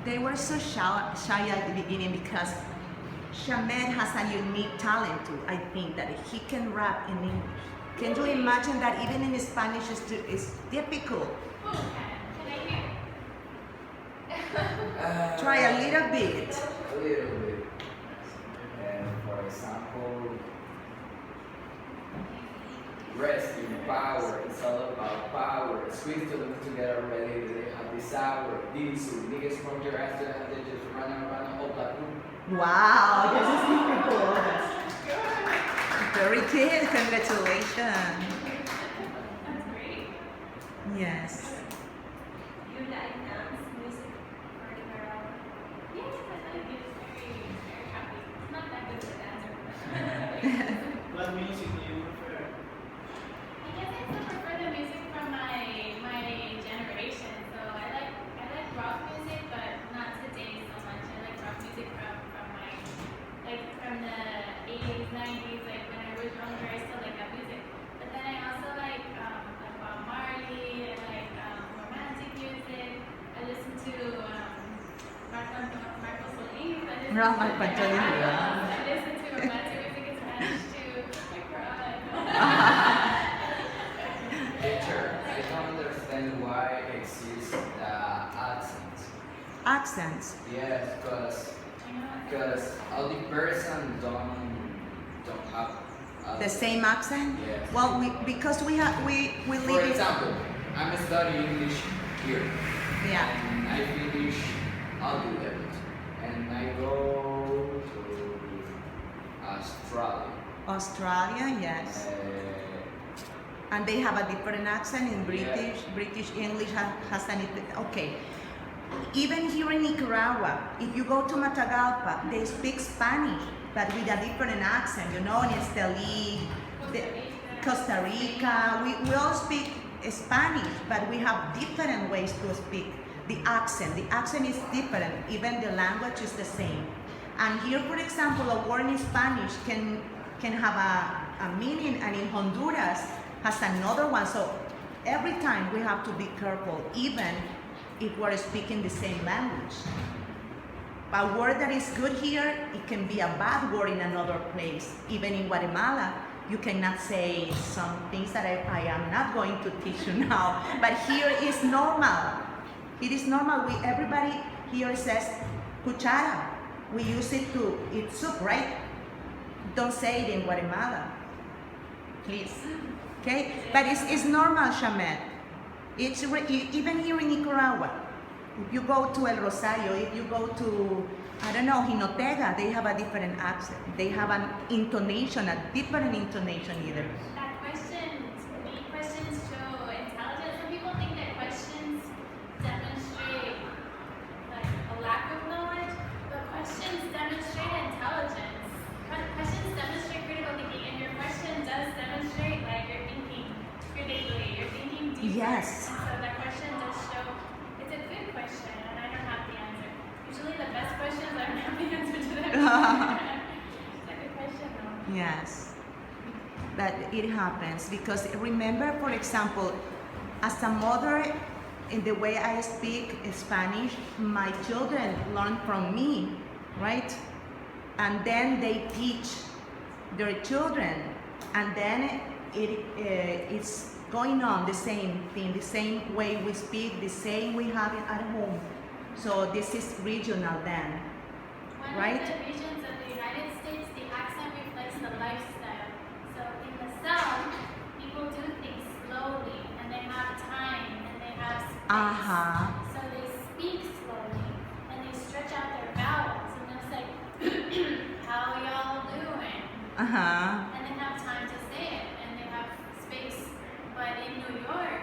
they were so shy at the beginning because Shamed has a unique talent too. I think that he can rap in English. Can you imagine that even in Spanish is difficult? Can I hear? Try a little bit. A little bit. For example, rest in power. It's all about power. Squeeze them together ready. They have this hour. These niggas from your ass and they just run around all like Wow, this is difficult. Very good. Congratulations. That's great. Yes. You like dance music or girl? Yes, I like it. It's very happy. It's not that good of a dancer. What music do you prefer? I guess I still prefer the music from my generation. So I like rock music, but not today so much. I like rock music from the 80s, 90s, like when I was younger. I still like that music. But then I also like Bob Marley. I like romantic music. I listen to Marco Solís. I listen to romantic music in Spanish too. I cry. Teacher, I don't understand why exists the accents. Accents. Yes, because all the person don't have The same accent? Yes. Well, because we For live in. example, I'm studying English here. Yeah. And I finish all the levels. And I go to Australia. Australia, yes. And they have a different accent in British. Yeah. British English has an okay. Even here in Nicaragua, if you go to Matagalpa, they speak Spanish, but with a different accent. You know, in Esteli, Costa Rica, we all speak Spanish, but we have different ways to speak the accent. The accent is different. Even the language is the same. And here, for example, a word in Spanish can have a meaning, and in Honduras has another one. So every time we have to be careful, even if we're speaking the same language. A word that is good here, it can be a bad word in another place. Even in Guatemala, you cannot say some things that I am not going to teach you now. But here is normal. It is normal. Everybody here says cuchara. We use it to eat soup, right? Don't say it in Guatemala, please. Okay? But it's normal, Shamed. It's even here in Nicaragua. If you go to El Rosario, if you go to, I don't know, Jinotega, they have a different accent. They have an intonation, a different intonation either. That questions show intelligence. Some people think that questions demonstrate like a lack of knowledge, but questions demonstrate intelligence. Questions demonstrate critical thinking, and your question does demonstrate like you're thinking critically, you're thinking deeper. Yes. And so that question does show it's a good question, and I don't have the answer. Usually the best questions I don't have the answer to that question. It's a good question though. Yes, but it happens because remember, for example, as a mother, in the way I speak Spanish, my children learn from me, right? And then they teach their children, and then it's going on the same thing, the same way we speak, the same we have it at home. So this is regional then, right? One of the regions of the United States, the accent reflects the lifestyle. So in the South, people do things slowly, and they have time, and they have space. So they speak slowly, and they stretch out their vowels, and they'll say, "How y'all doing?" And they have time to say it, and they have space. But in New York,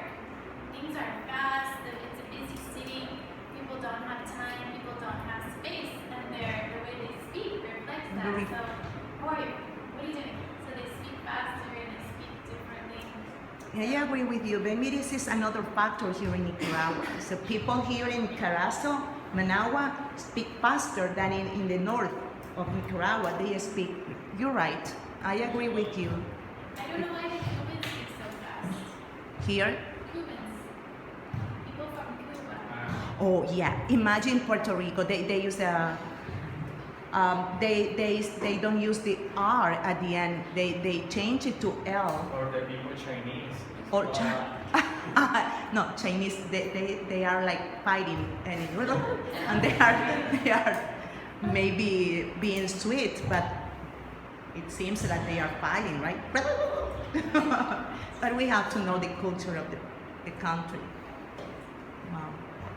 things are fast. It's a busy city. People don't have time. People don't have space, and the way they speak reflects that. So, how are you? What are you doing? So they speak faster and they speak differently. I agree with you. Maybe this is another factor here in Nicaragua. So people here in Carazo, Managua, speak faster than in the north of Nicaragua. They speak. You're right. I agree with you. I don't know why the Cubans speak so fast. Here, Cubans. People from Cuba. Oh yeah, imagine Puerto Rico. They use a they don't use the R at the end. They change it to L. Or the people Chinese. Or no, Chinese. They are like fighting and they are maybe being sweet, but it seems that they are fighting, right? But we have to know the culture of the country.